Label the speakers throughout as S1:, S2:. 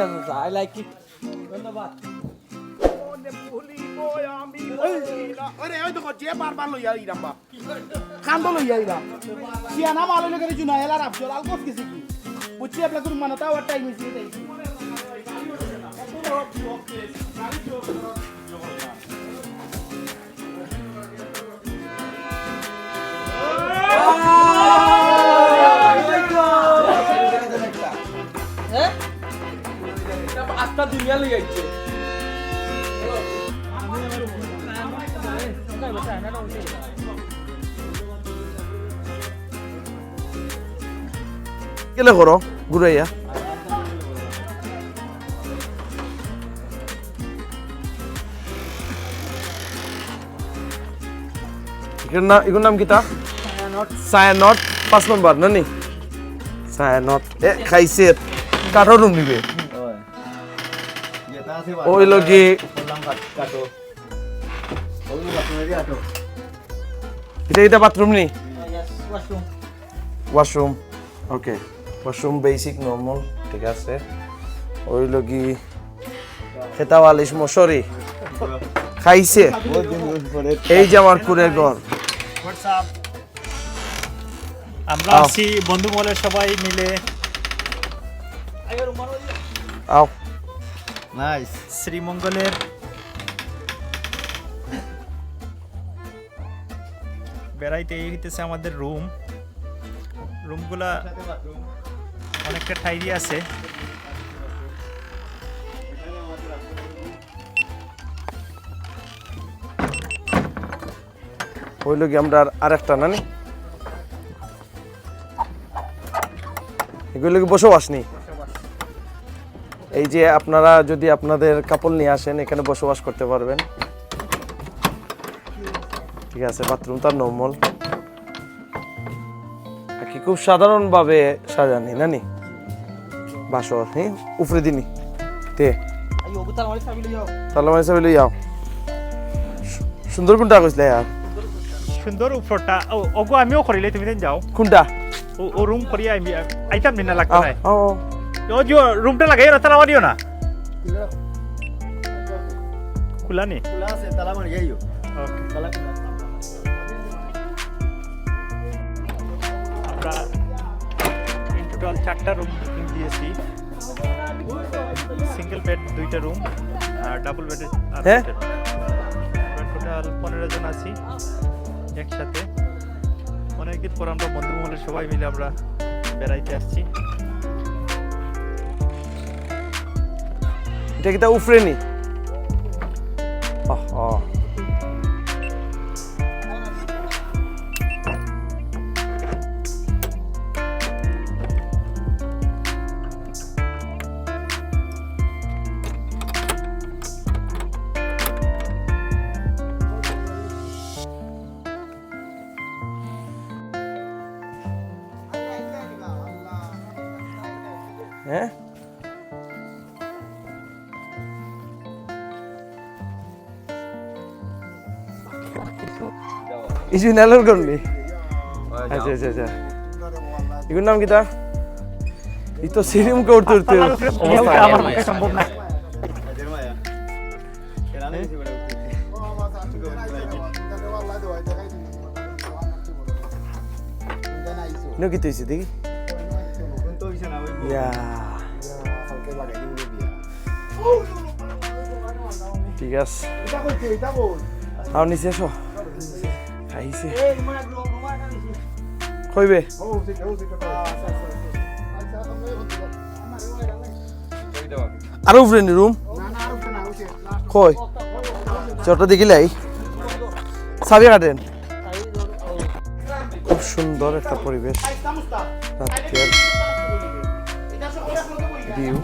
S1: আছে I like it ধন্যবাদ
S2: আরে ওই দেখো যে বারবার লইয়া ইরাম বাপ খান্দ লইয়া ইরাম সিয়ানা মালো লগে জুনা এলা রাফজল আল কত কিছু কি বুঝছি আপলা গুরু মানতা ওর টাইম হইছে তাই
S1: হ্যাঁ এটা আজকা দুনিয়া লই আইছে
S3: কেলে করো ঘুরাইয়া এগুলোর নাম কি তা সায়ানট 5 নম্বর না নি সায়ানট এ খাইছে কাঠো রুম নিবে ওই লগি এটা বাথরুম নি ওয়াশরুম ওকে ওয়াশরুম বেসিক নরমাল ঠিক আছে ওই লগি খেতা ওয়ালিশ মশারি খাইছে এই যে আমার কুরের ঘর
S4: আমরা আছি বন্ধু মহলে সবাই মিলে
S3: আও
S4: নাইস শ্রীমঙ্গলের বেড়াইতে এই হইতেছে আমাদের রুমগুলা অনেকটা ঠাইরি আছে
S3: ওই লগি আমরা আরেকটা নানি এগুলো কি বসবাস নেই এই যে আপনারা যদি আপনাদের কাপল নিয়ে আসেন এখানে বসবাস করতে পারবেন ঠিক আছে বাথরুম তার নরমাল কি খুব সাধারণ ভাবে সাজানি নানি বাসর হ্যাঁ উপরে দিনি তে তালা মারি যাও সুন্দর কোনটা কইছিলে আর
S4: সুন্দর উপরটা ওগো আমিও করিলে তুমি দেন যাও
S3: কোনটা
S4: ও রুম করিয়া আমি আইতাম না লাগতো না
S3: ও
S4: ও যে রুমটা লাগাই না তালা মারিও না খোলা নি
S2: খোলা আছে তালা মারি যাইও
S4: ওকে
S2: তালা খোলা
S4: আমরা ইন টোটাল 4টা রুম বুকিং দিয়েছি সিঙ্গেল বেড 2টা রুম আর ডাবল বেড
S3: হ্যাঁ
S4: টোটাল 15 জন আছি একসাথে অনেকদিন পর আমরা বন্ধু মহলে সবাই মিলে আমরা বেড়াইতে আসছি
S3: এটা কি তা উফরে নি হ্যাঁ ইসু নালর করনি আচ্ছা আচ্ছা আচ্ছা এগুলোর নাম কি তা এই তো সিরিম করতে উঠতে
S4: সম্ভব না
S3: নো কি তুইছে দেখি ইয়া ঠিক আছে আর নিচে এসো খাইছে কইবে আরো ফ্রেন্ড রুম কই চটা দেখিলাই চাবি কাটেন খুব সুন্দর একটা পরিবেশ রাতের ভিউ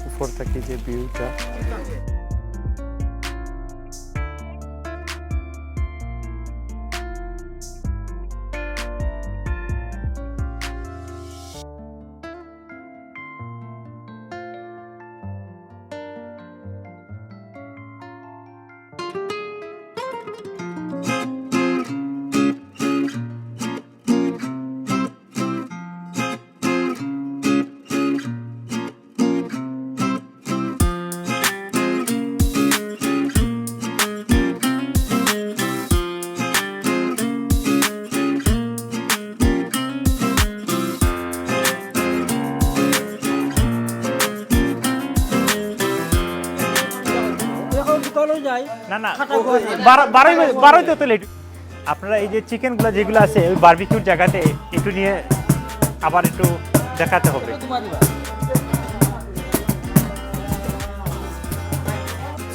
S3: উপর থেকে যে ভিউটা
S1: যায়
S4: না না 12 তো লেট। আপনারা এই যে চিকেনগুলো যেগুলো আছে ওই বারবিকিউর জায়গাতে একটু নিয়ে আবার একটু দেখাতে হবে।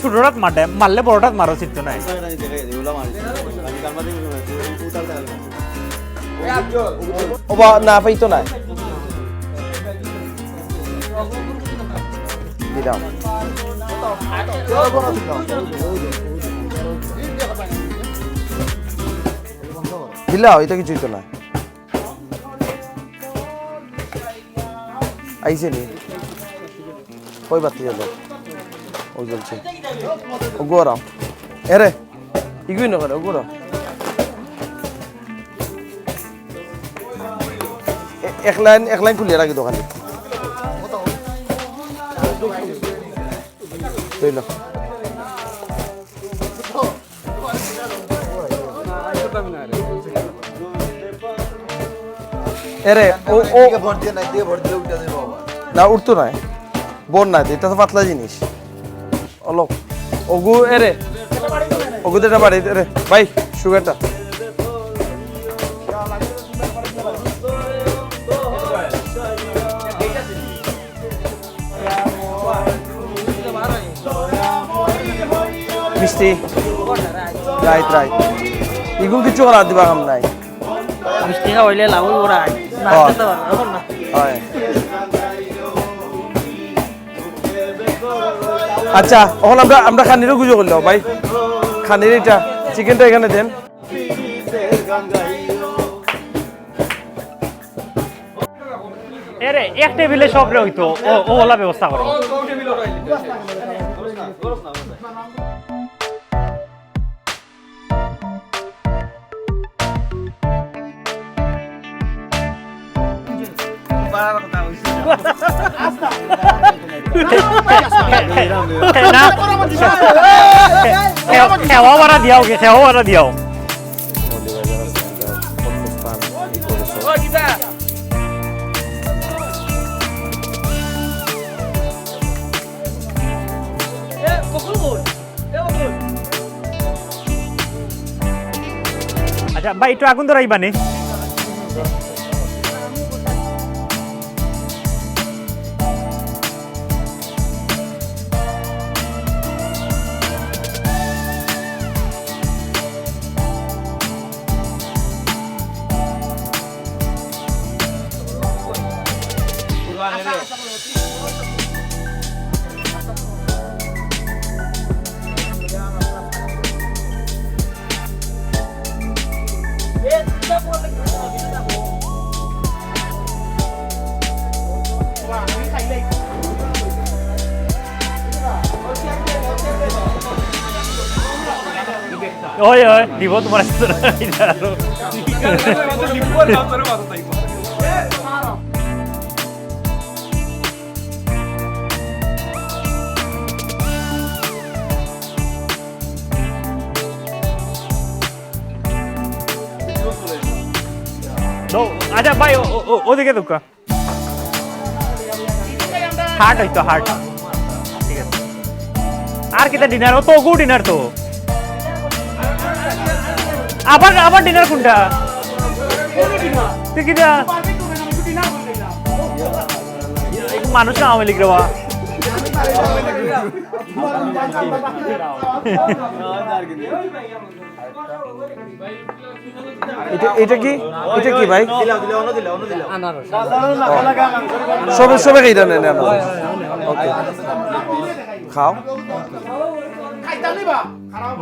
S4: ছোটরাত মারলে বড়রাত মারা উচিত তো নাই।
S3: ওবা না পাইতো না দিলাম দিলা এটা কিছুই তো না আইসে নি কই বাতি গেল ও জ্বলছে ও গরম এরে ইগুই না করে ও গরম এক লাইন খুলিয়ে রাখি দোকানে বুঝলো এরে ও না উঠতো না বোন না এটা তো পাতলা জিনিস অলপ ওগু এরে ওগু এটা বাড়ি রে ভাই সুগারটা মিষ্টি রাইট এগুলো কিছু করার দিবা কাম নাই
S1: মিষ্টি খাওয়াইলে লাভ ওরা না খেতে পারবো না
S3: হয় আচ্ছা এখন আমরা খানিরও গুজো করলাম ভাই খানির এটা চিকেনটা এখানে দেন
S4: এরে এক টেবিলে সব রে হইতো ও ওলা ব্যবস্থা করো খেওয়া বাড়া দিয়াও আচ্ছা ভাই একটু আগুন ধরাইবা নে ওই দিব তোমার আচ্ছা ভাই ওদিকে তো হার্ট হইতো হার্ট ঠিক আছে আর কিটা ডিনার ও তো গু ডিনার তো আবার ডিনার কোনটা তুই কিটা মানুষ না আওয়ামী লীগ রে বা
S3: এটা কি ভাই সবে খাইটা নেন ওকে খাও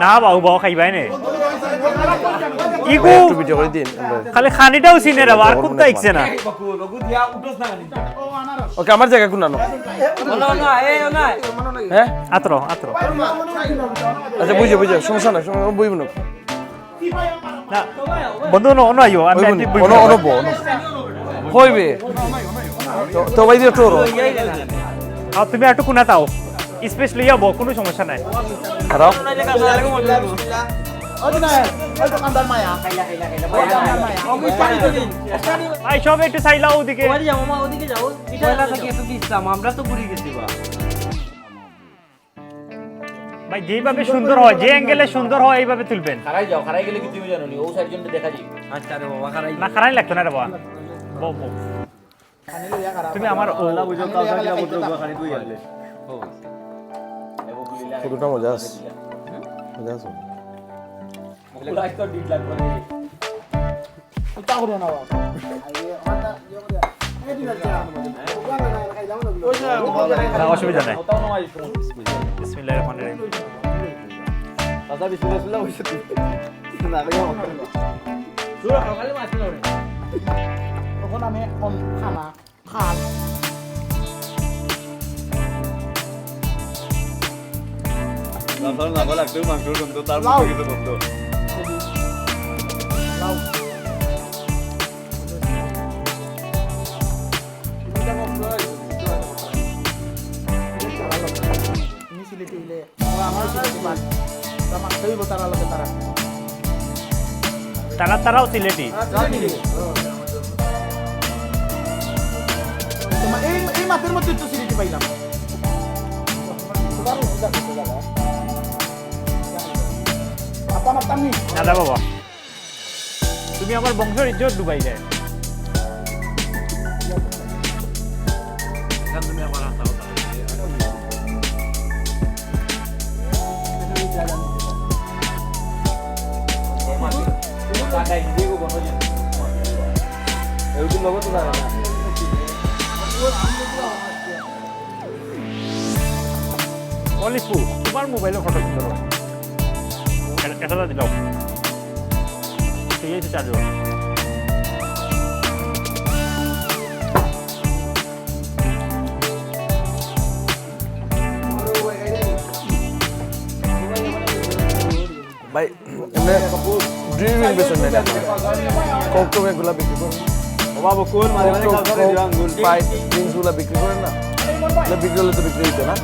S4: না বাবু খাইবাই নে
S3: একটু ভিডিও করে দিন
S4: খালি খানিটাও চিনে রে আর কোনটা ইচ্ছে না
S3: ওকে আমার জায়গা কোন আনো হ্যাঁ
S4: আতরো
S3: আচ্ছা বুঝে সমস্যা নাই বইব না
S4: না বন্ধু অন্য আইও আমি
S3: অনব হইবে তো ভাই দিও তোর
S4: আর তুমি একটু কোনা তাও স্পেস লইয়া বো কোনো সমস্যা নাই
S3: খারাপ
S4: আই সব একটু চাইলাও ওদিকে
S1: ওদিকে যাও আমরা তো পুরি গেছি বা
S4: ভাই যেইভাবে সুন্দর হয়, যে অ্যাঙ্গেলে সুন্দর হয় এইভাবে তুলবেন।
S1: খারাই যাও, খারাই গেলে কি তুমি জানো নি? ও সাইডজনটা দেখা যাই। আচ্ছা রে বাবা, খারাই
S4: না খারাই লাগতো না রে বাবা। বউ বউ
S2: খানি লইয়া খারাপ
S4: তুমি আমার
S2: ওলা বুঝো কাউ কাউ বুঝো খানি তুই আনলে
S3: পুরোটা মজা আছে মজা আছে
S1: ওলা তো ডিট লাগবে না।
S2: উতা করে না বাবা আইয়ে মাথা ইয়ে করে এই দিন আছে ওয়া না খাই যাও না ওই
S4: না, অসুবিধা নাই।
S1: ওটাও না মারিস কোনো।
S4: বিসমিল্লাহির রহমানির রহিম।
S1: দাদা বিসমিল্লাহ হইছে তুই। না রে বাবা। সুরা খালি মাছ না রে।
S2: তখন আমি এখন খানা খান
S5: তারপর না বলা একটু মাংস গন্ধ তার
S2: লাউ।
S5: মধ্যে কিছু গন্ধ
S2: লাউ ini siliti ile আমার siliti বাদ তামা কই বতারা লাগে তারা
S4: তারাও সিলেটি।
S2: তোমার এই মাছের মধ্যে তো সিলিটি পাইলাম আপা মাতামনি
S4: না রে বাবা, তুমি আমার বংশের ইজ্জত ডুবাই যায়।
S1: তুমি আমার হাত দাও। কাটাই দিগো বনো যে। এইগুলো লগো তো জানে না।
S4: অলিপু তোমার মোবাইলে ফটো সুন্দর হয়। এটা দিলাও ঠিক আছে চার্জ।
S3: ভাই এমনি ড্রিভিং বেসন নেই কোক টোক এগুলা বিক্রি করেন
S5: বাবা বকুল মারে মানে কাজ করে দিও আঙ্গুল
S3: পাইপ ড্রিঙ্কস গুলা বিক্রি করেন না এগুলা বিক্রি হলে তো বিক্রি হইতো না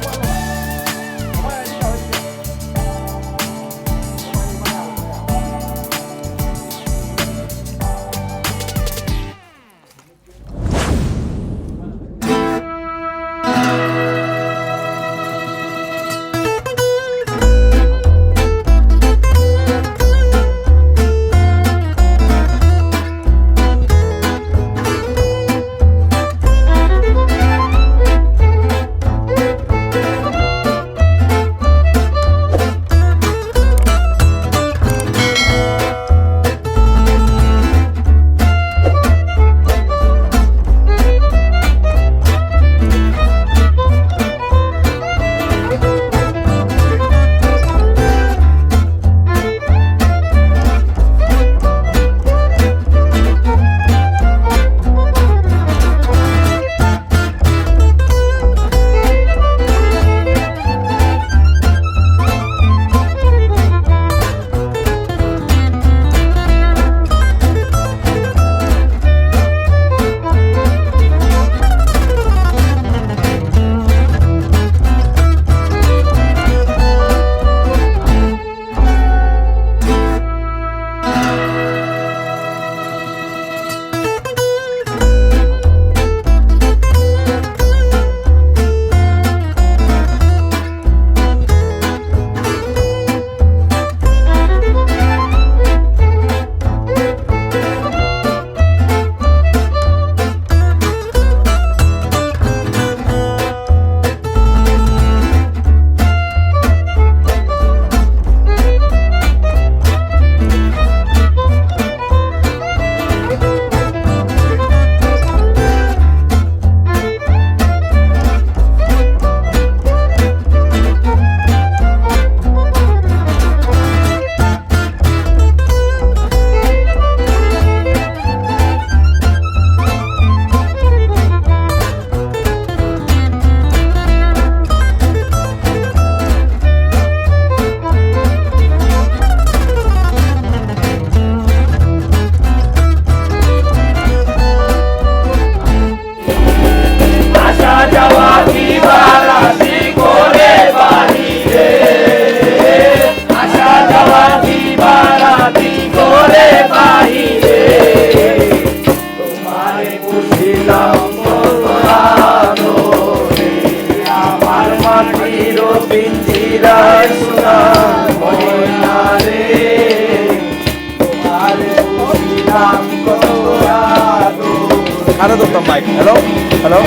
S3: হ্যালো হ্যালো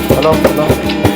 S3: হ্যালো হ্যালো